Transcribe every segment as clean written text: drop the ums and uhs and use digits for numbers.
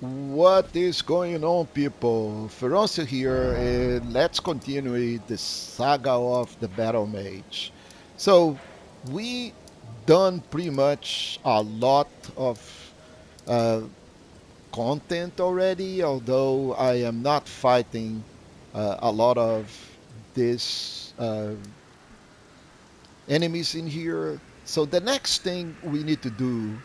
What is going on, people? Feroncio here, and let's continue the saga of the Battle Mage. So, we done pretty much a lot of uh, content already, although I am not fighting a lot of these enemies in here. So, the next thing we need to do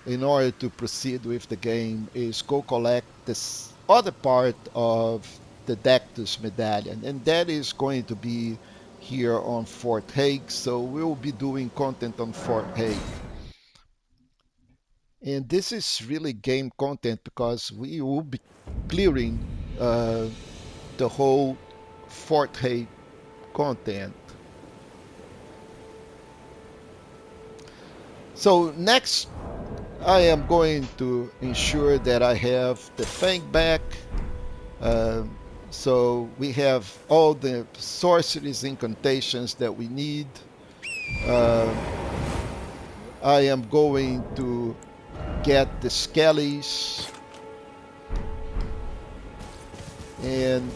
in order to proceed with the game is go collect this other part of the Dectus Medallion, and that is going to be here on Fort Haight. So we'll be doing content on Fort Haight. And this is really game content because we will be clearing the whole Fort Haight content. So next I am going to ensure that I have the Fang back. So we have all the sorceries incantations that we need. Uh, I am going to get the Skellies. And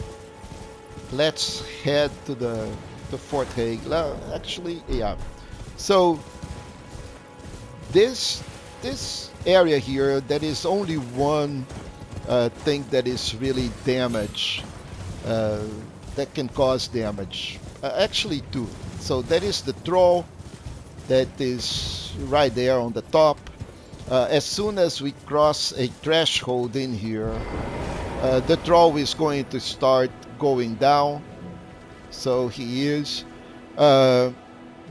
let's head to the Fort Haight. Actually, yeah. So this area here, there is only one thing that is really damage, uh, that can cause damage. Actually, two. So that is the troll that is right there on the top. As soon as we cross a threshold in here, the troll is going to start going down. So he is.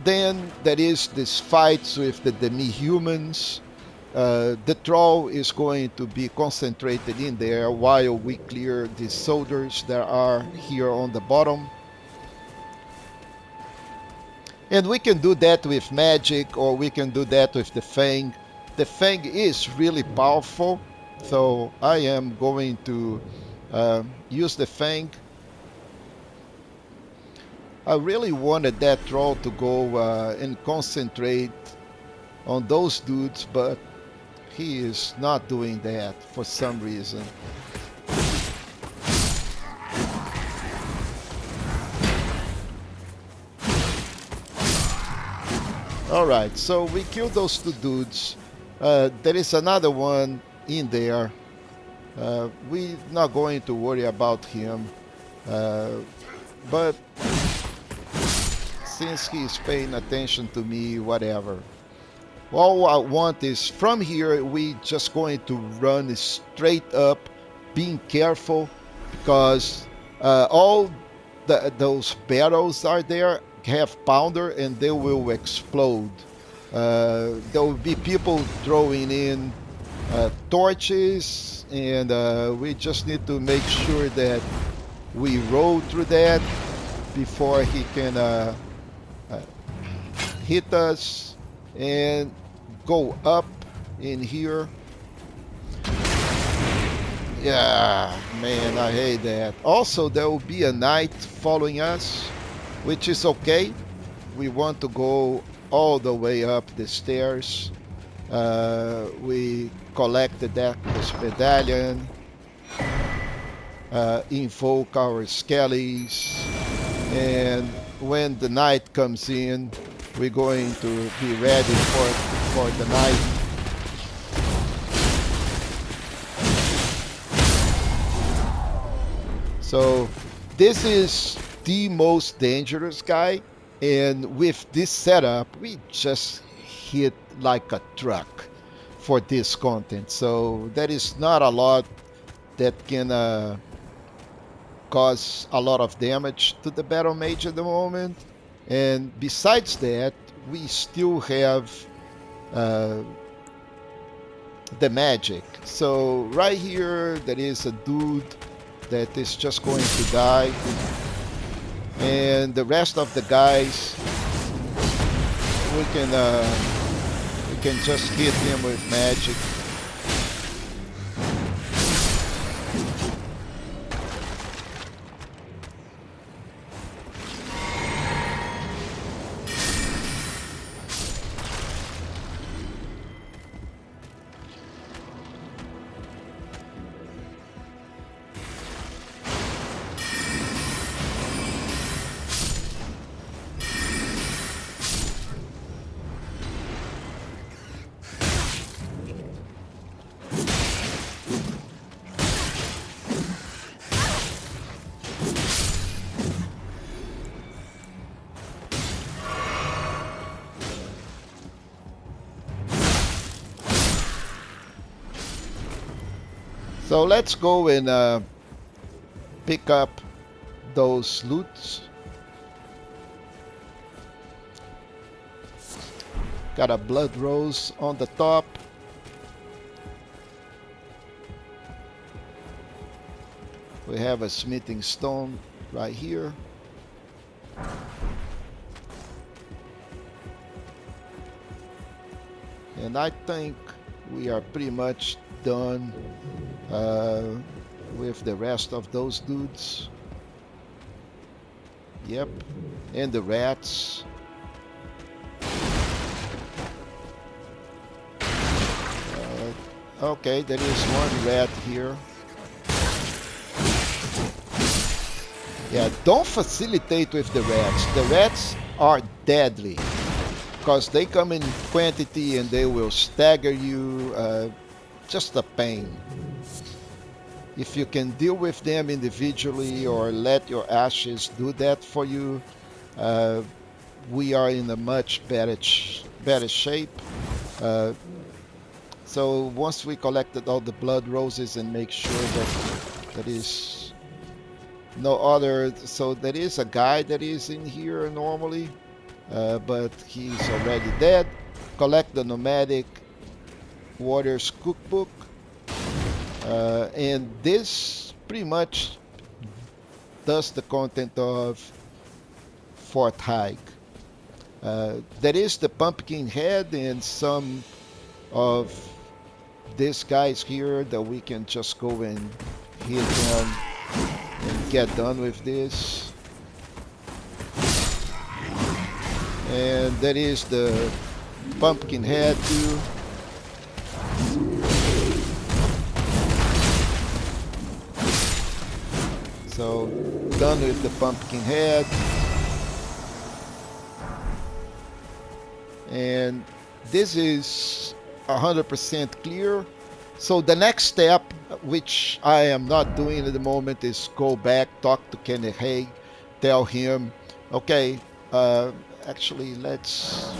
Then there is this fights with the demi-humans. The troll is going to be concentrated in there while we clear the soldiers that are here on the bottom. And we can do that with magic, or we can do that with the Fang. The Fang is really powerful, so I am going to use the Fang. I really wanted that troll to go and concentrate on those dudes, but he is not doing that for some reason. Alright, so we killed those two dudes. There is another one in there. We're not going to worry about him. But since he's paying attention to me, whatever. All I want is from here, we just going to run straight up, being careful, because all those barrels are there, have pounder, and they will explode. There will be people throwing in torches, and we just need to make sure that we roll through that before he can hit us, and go up in here. Yeah, man, I hate that. Also, there will be a knight following us, which is okay. We want to go all the way up the stairs. We collect the Dectus Medallion, invoke our Skellies, and when the knight comes in, we're going to be ready for the knight. So this is the most dangerous guy, and with this setup we just hit like a truck for this content. So there is not a lot that can cause a lot of damage to the Battle Mage at the moment. And besides that, we still have the magic. So right here, there is a dude that is just going to die. And the rest of the guys, we can just hit him with magic. So let's go and pick up those loots. Got a blood rose on the top. We have a smithing stone right here. And I think we are pretty much done with the rest of those dudes. Yep, and the rats. Okay, there is one rat here. Yeah, don't facilitate with the rats. The rats are deadly because they come in quantity and they will stagger you. Just a pain. If you can deal with them individually or let your ashes do that for you, we are in a much better shape. So once we collected all the blood roses and make sure that there is no other, so there is a guy that is in here normally, but he's already dead. Collect the nomadic warriors cookbook, and this pretty much does the content of Fort Haight. There is the pumpkin head and some of these guys here that we can just go and hit them and get done with this. And that is the pumpkin head too. So done with the pumpkin head. And this is 100% clear. So the next step, which I am not doing at the moment, is go back, talk to Kenneth Haight, tell him, okay, actually let's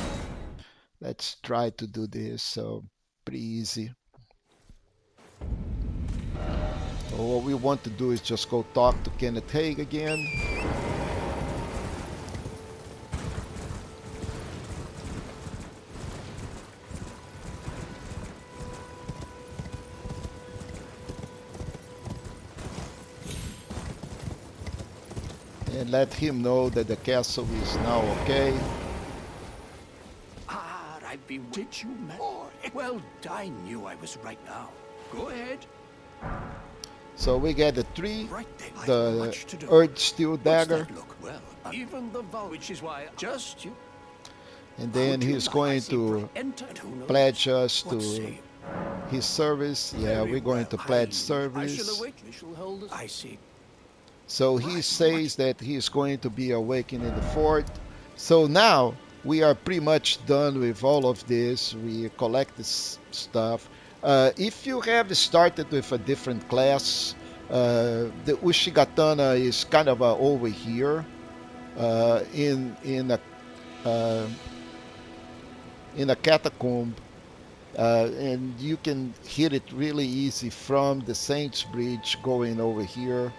try to do this. So pretty easy. So what we want to do is just go talk to Kenneth Haight again. And let him know that the castle is now okay. Ah, I've been... Did you more? Well, I knew I was right now. Go ahead. So we get the tree, Right then. the Earth Steel Dagger, Look, well, even the vow, which is why just you. and then he's going to pledge us to his service. Yeah, we're going to pledge service. I see. So he says that he is going to be awakened in the fort. So now we are pretty much done with all of this. We collect this stuff. If you have started with a different class, the Ushigatana is kind of over here in a catacomb, and you can hit it really easy from the Saints Bridge going over here.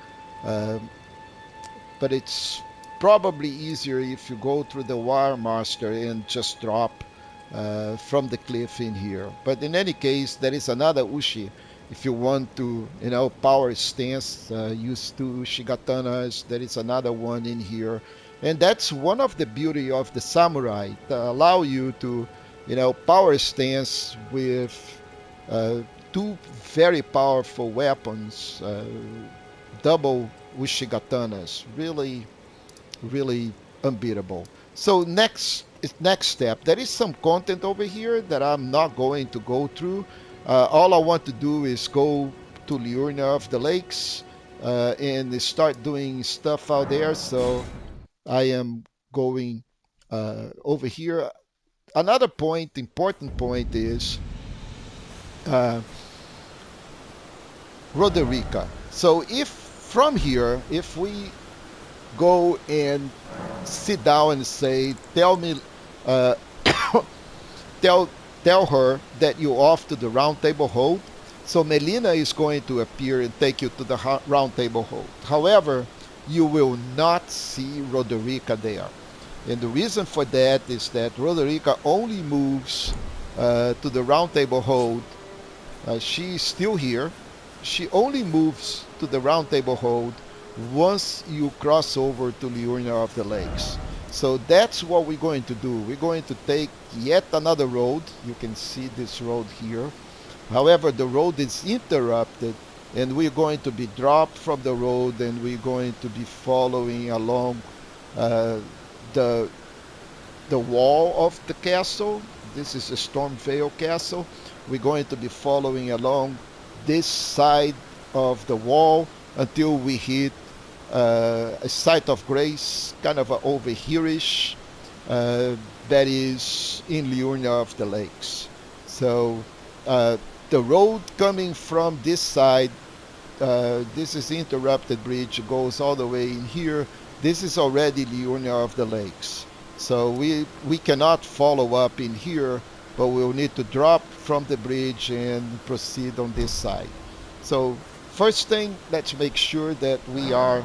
But it's probably easier if you go through the Wire Master and just drop from the cliff in here. But in any case, there is another Ushi. If you want to, power stance, use two Ushigatanas, there is another one in here. And that's one of the beauty of the samurai, to allow you to, power stance with two very powerful weapons, double Ushigatanas. Really, really unbeatable. So next step, there is some content over here that I'm not going to go through. All I want to do is go to Liurnia of the Lakes and start doing stuff out there. So I am going over here. Another important point is Roderica. So if from here, if we go and sit down and say, tell me, tell her that you're off to the Round Table Hold. So Melina is going to appear and take you to the round table hold. However, you will not see Roderica there. And the reason for that is that Roderica only moves to the round table hold. She's still here. She only moves to the round table hold once you cross over to Liurnia of the Lakes. So that's what we're going to do. We're going to take yet another road. You can see this road here. However, the road is interrupted, and we're going to be dropped from the road, and we're going to be following along the wall of the castle. This is a Stormvale castle. We're going to be following along this side of the wall until we hit a site of grace, kind of over here-ish, that is in Liurnia of the Lakes. So the road coming from this side, this is the interrupted bridge, goes all the way in here. This is already Liurnia of the Lakes. So we cannot follow up in here, but we'll need to drop from the bridge and proceed on this side. So first thing, let's make sure that we are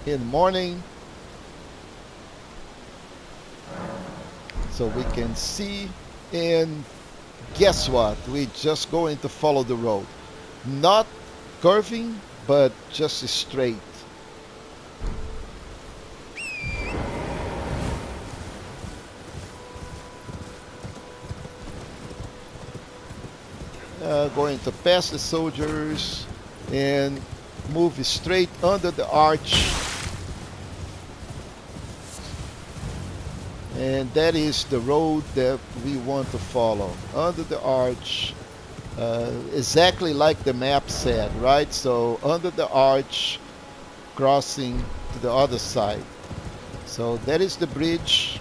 in morning, so we can see. And guess what? We're just going to follow the road, not curving, but just straight. Going to pass the soldiers and move straight under the arch. And that is the road that we want to follow, under the arch, exactly like the map said, right? So under the arch, crossing to the other side. So that is the bridge.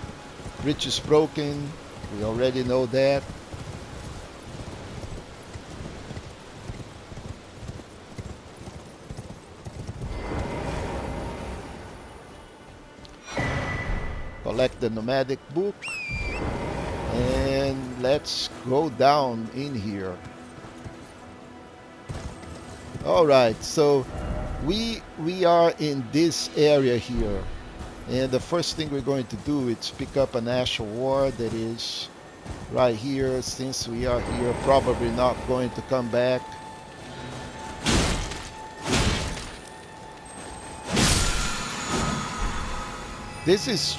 Bridge is broken. We already know that. Collect the nomadic book, and let's go down in here. All right, so we are in this area here, and the first thing we're going to do is pick up an Ash of War that is right here. Since we are here, probably not going to come back. This is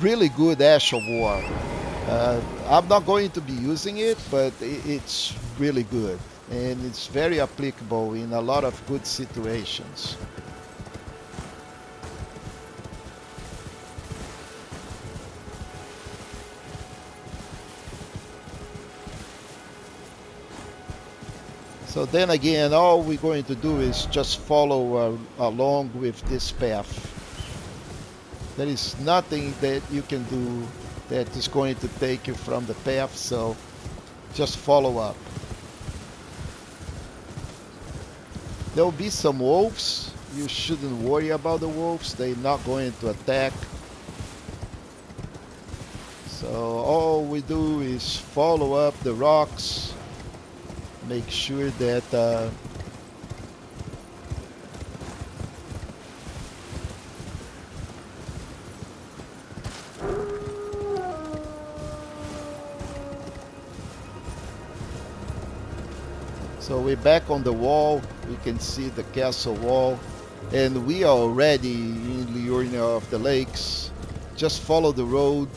really good Ash of War. I'm not going to be using it, but it's really good, and it's very applicable in a lot of good situations. So then again, all we're going to do is just follow along with this path. There is nothing that you can do that is going to take you from the path, so just follow up. There will be some wolves. You shouldn't worry about the wolves. They're not going to attack. So all we do is follow up the rocks. Make sure that so we're back on the wall. We can see the castle wall, and we are already in Liurnia of the Lakes. Just follow the road,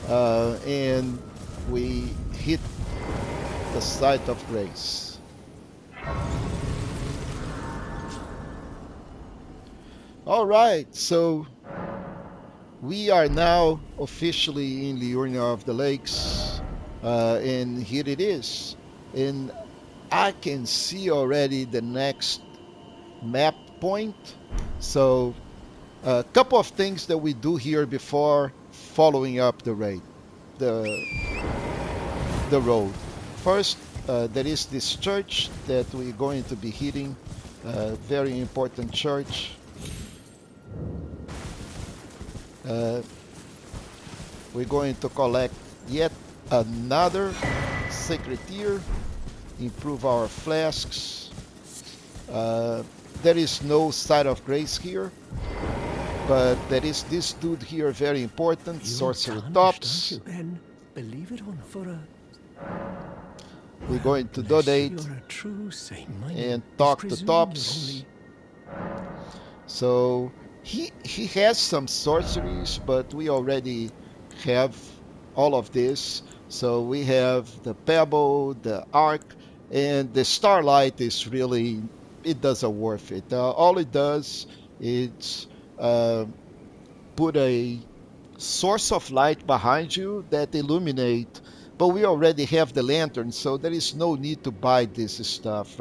and we hit the site of grace. All right, so we are now officially in Liurnia of the Lakes, and here it is. And I can see already the next map point. So a couple of things that we do here before following up the road. First, there is this church that we're going to be hitting, very important church. We're going to collect yet another sacred tear, improve our flasks. There is no site of grace here, but there is this dude here, very important, Sorcerer Tops. Then, believe it or not, for a... We're going to donate you're a true saint. and talk to Tops. Only... So he has some sorceries, but we already have all of this. So we have the Pebble, the Arc, and the Starlight is really, it doesn't worth it. All it does is put a source of light behind you that illuminate, but we already have the lantern, so there is no need to buy this stuff.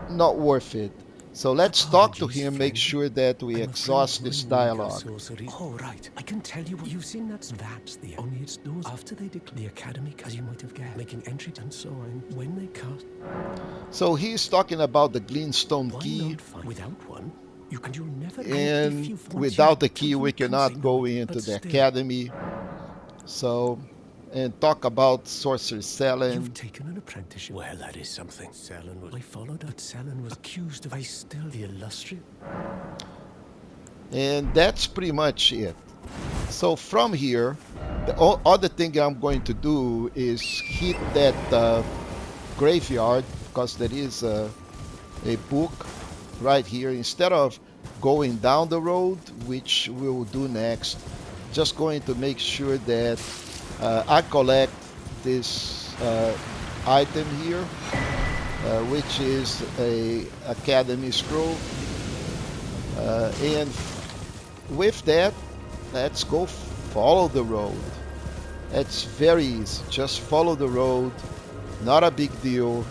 Not worth it. So let's talk to him, make sure that we exhaust this dialogue. Oh, right. I can tell you what you've seen. That's the only it's those after they declare the academy, as you might have guessed, making entry and so on. When they cast. So he's talking about the Glintstone key. Without one, you'll never. And without the key, we cannot go into the academy. So, and talk about Sorcerer Selen. You've taken an apprenticeship. Well, that is something. I followed her. Selen was accused of the illustrious. And that's pretty much it. So from here, the other thing I'm going to do is hit that graveyard, because there is a book right here. Instead of going down the road, which we'll do next, just going to make sure that I collect this item here, which is a Academy Scroll. And with that, let's go follow the road. It's very easy. Just follow the road. Not a big deal.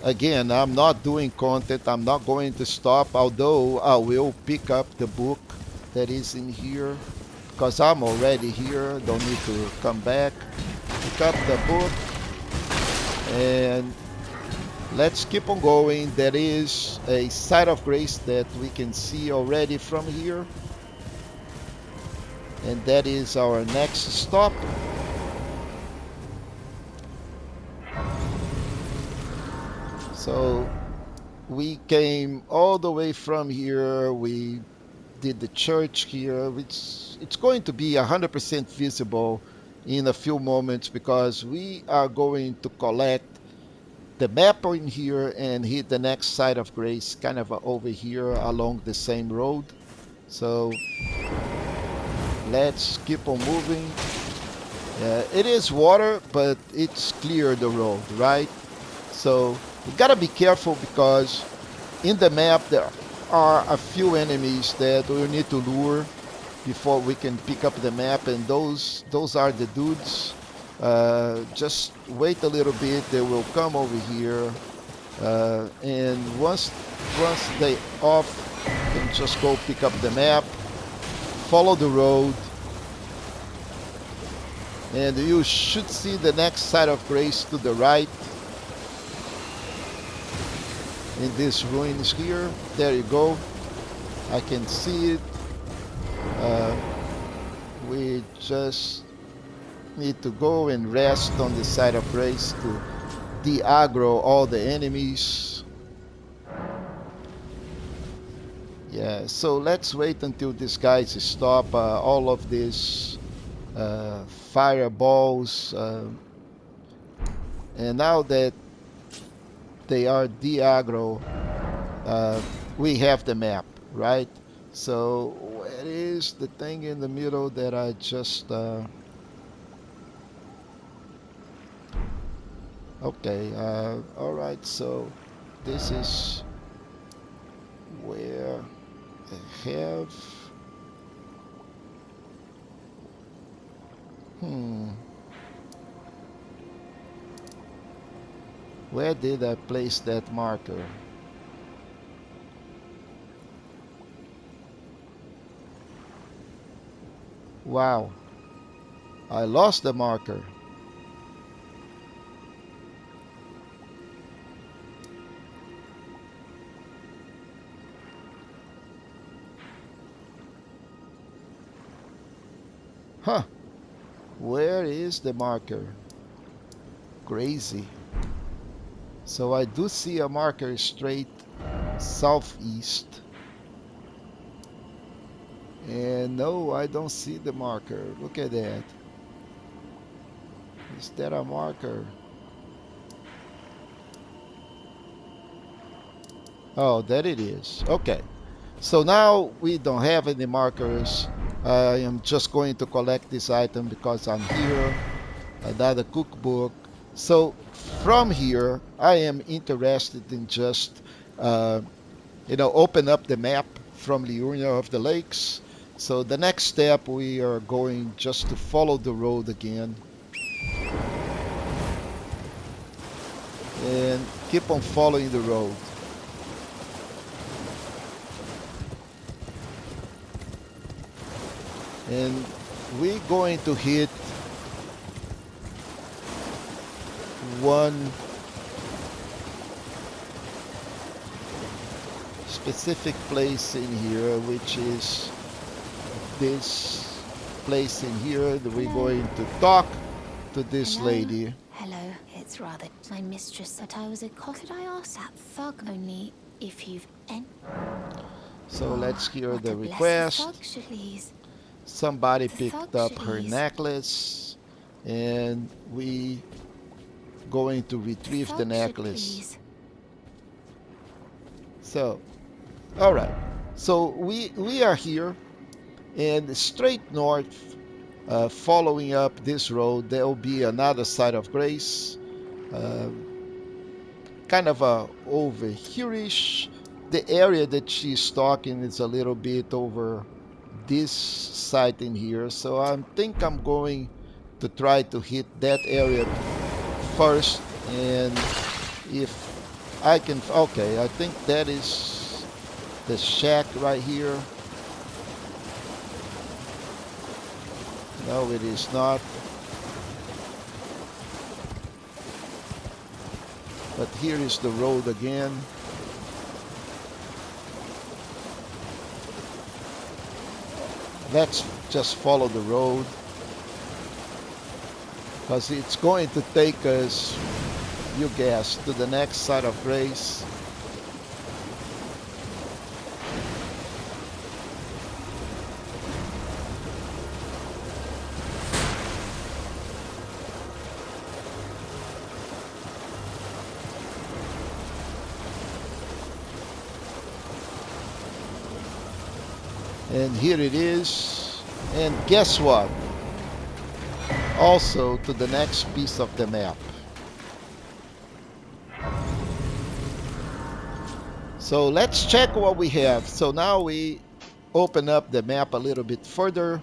Again, I'm not doing content. I'm not going to stop, although I will pick up the book that is in here, because I'm already here. Don't need to come back. Pick up the book and let's keep on going. There is a site of grace that we can see already from here, and that is our next stop. So we came all the way from here. We did the church here, which it's going to be 100% visible in a few moments, because we are going to collect the map in here and hit the next site of grace kind of over here along the same road. So let's keep on moving. It is water, but it's clear the road, right? So you gotta be careful, because in the map there are a few enemies that we need to lure before we can pick up the map, and those are the dudes. Just wait a little bit, they will come over here, and once they off, you can just go pick up the map, follow the road, and you should see the next site of grace to the right in these ruins here. There you go, I can see it. We just need to go and rest on the side of grace to de-aggro all the enemies. Yeah, so let's wait until these guys stop all of these fireballs, and now that they are de-aggro, we have the map, right? So where is the thing in the middle that I just okay, all right, so this is where I have where did I place that marker? Wow, I lost the marker. Huh. Where is the marker? Crazy. So I do see a marker straight southeast. And no, I don't see the marker. Look at that. Is that a marker? Oh, there it is. Okay. So now we don't have any markers. I am just going to collect this item because I'm here. Another cookbook. So from here, I am interested in just, open up the map from Liurnia of the Lakes. So the next step, we are going just to follow the road again and keep on following the road. And we're going to hit one specific place in here, which is this place in here that we're going to talk to this lady. Hello, it's rather my mistress that I was a cock. Could I ask that thug only if you've So let's hear what the a blessed request. thug, Charlize. Somebody The picked thug up her Charlize. necklace, and we going to retrieve the Thug necklace. Charlize. So, all right. So we are here, and straight north, following up this road, there will be another site of grace, uh, kind of over here-ish. The area that she's talking is a little bit over this site in here, so I think I'm going to try to hit that area first, and if I can, okay, I think that is the shack right here. No, it is not. But here is the road again. Let's just follow the road, because it's going to take us, you guess, to the next site of grace. And here it is. And guess what? Also to the next piece of the map. So let's check what we have. So now we open up the map a little bit further.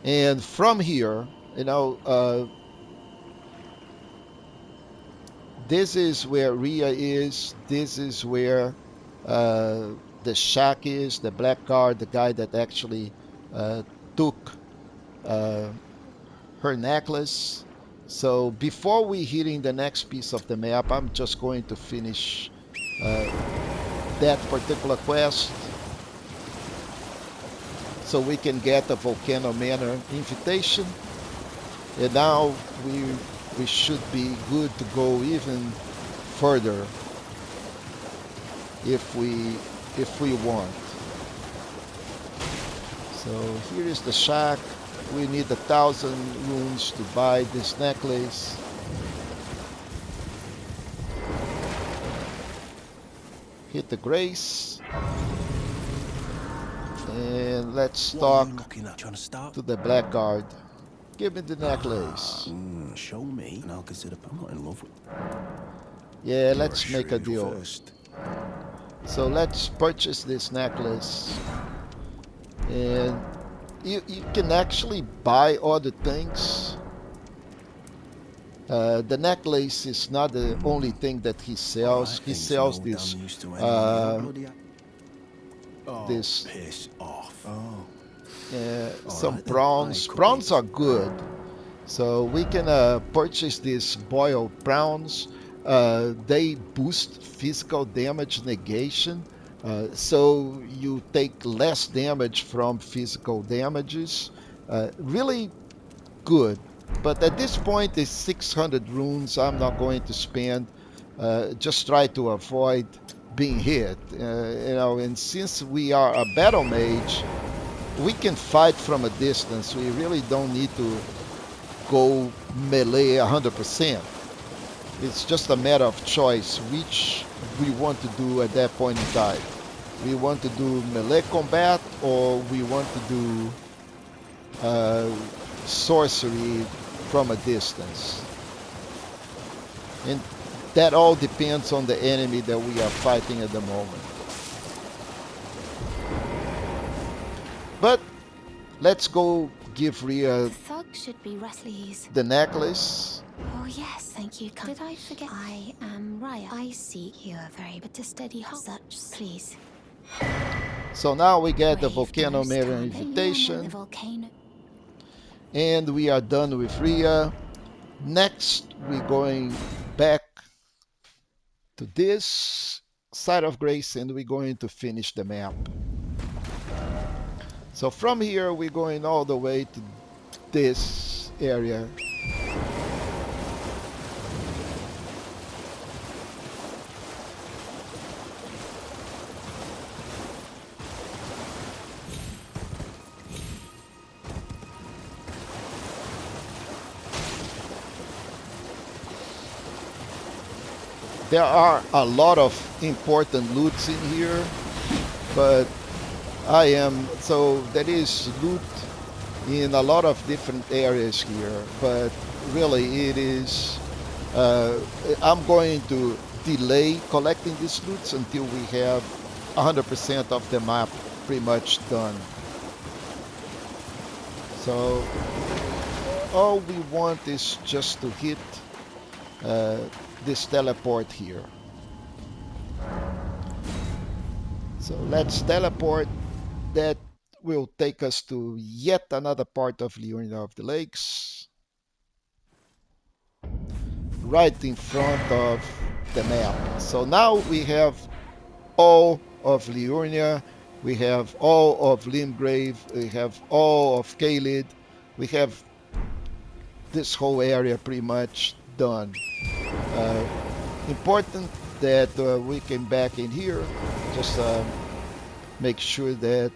And from here, this is where Rhea is. This is where the shack is, the black guard, the guy that actually took her necklace. So before we hitting the next piece of the map, I'm just going to finish that particular quest so we can get a Volcano Manor invitation. And now we should be good to go even further if we want. So here is the shack. We need 1,000 runes to buy this necklace. Hit the grace. And let's talk to the black guard. Give me the necklace. Show me, and I'll consider. I'm not in love with. Yeah, let's make a deal. First. So let's purchase this necklace. And you can actually buy other things. The necklace is not the only thing that he sells. He sells this this piss off. some prawns. Prawns are good, so we can purchase these boiled prawns. They boost physical damage negation, so you take less damage from physical damages. Really good. But at this point, it's 600 runes. I'm not going to spend. Just try to avoid being hit. You know, and since we are a battle mage, we can fight from a distance. We really don't need to go melee 100%. It's just a matter of choice which we want to do at that point in time. We want to do melee combat, or we want to do sorcery from a distance. And that all depends on the enemy that we are fighting at the moment. But let's go give Rhea The thug should be Restley's. the necklace. Oh yes, thank you. Did I forget? I am Raya. I see you are very but a steady heart. Such, please. So now we get the Brave Volcano ghost Mirror town. invitation. The volcano. And we are done with Rhea. Next, we're going back to this side of Grace, and we're going to finish the map. So from here, we're going all the way to this area. There are a lot of important loots in here, but there is loot in a lot of different areas here, but really it is, I'm going to delay collecting these loots until we have 100% of the map pretty much done. So all we want is just to hit this teleport here. So let's teleport. That will take us to yet another part of Liurnia of the Lakes, right in front of the map. So now we have all of Liurnia, we have all of Limgrave, we have all of Caelid, we have this whole area pretty much done. Important that we came back in here, just make sure that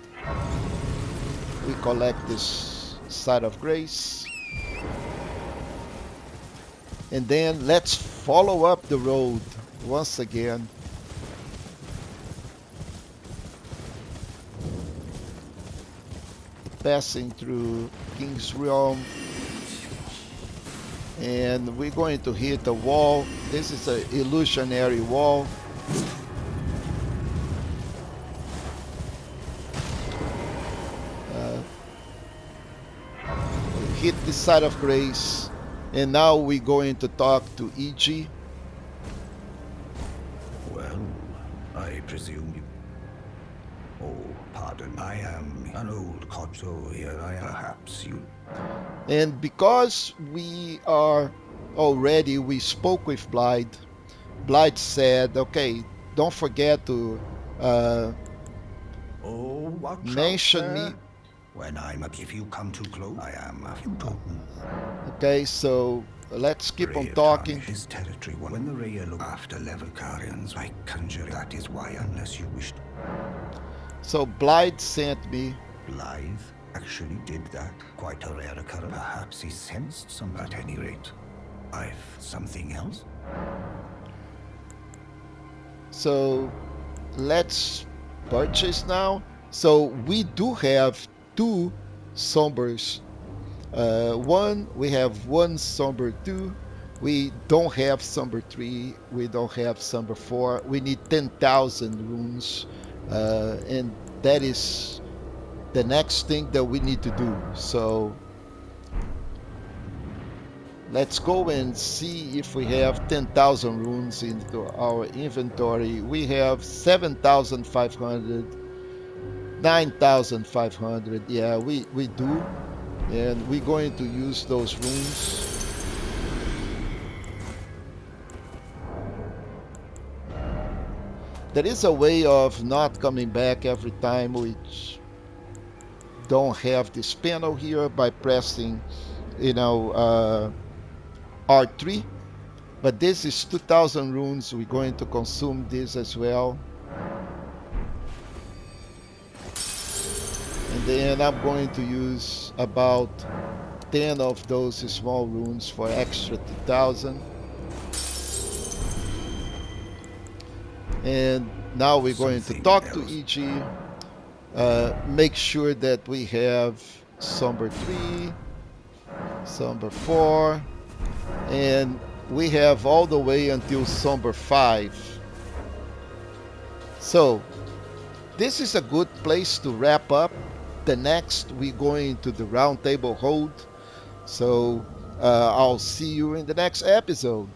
we collect this side of Grace, and then let's follow up the road once again. Passing through King's Realm, and we're going to hit a wall. This is an illusionary wall. Hit this side of Grace, and now we're going to talk to E.G. Well, I presume you... Oh, pardon, I am an old cod, so here I am. Perhaps you... And because we spoke with Blythe. Blythe said, okay, don't forget to mention me. When if you come too close, I am important. Okay, so let's keep on talking. His territory. When the Rhea look after Levelcarians, I conjure that is why, unless you wish to. So Blythe sent me. Blythe actually did that. Quite a rare occurrence. Perhaps he sensed some. At any rate, I've something else. So let's purchase now. So we do have two Sombers. We have one Somber 2. We don't have Somber 3. We don't have Somber 4. We need 10,000 runes. And that is the next thing that we need to do. So let's go and see if we have 10,000 runes into our inventory. We have 7,500, 9,500. Yeah, we do, and we're going to use those runes. There is a way of not coming back every time we don't have this panel here by pressing R3, but this is 2,000 runes. We're going to consume this as well. And then I'm going to use about 10 of those small runes for extra 2,000. And now we're going to talk to EG, make sure that we have Somber 3, Somber 4, and we have all the way until Somber 5. So this is a good place to wrap up. The next we're going to the Round Table Hold. So I'll see you in the next episode.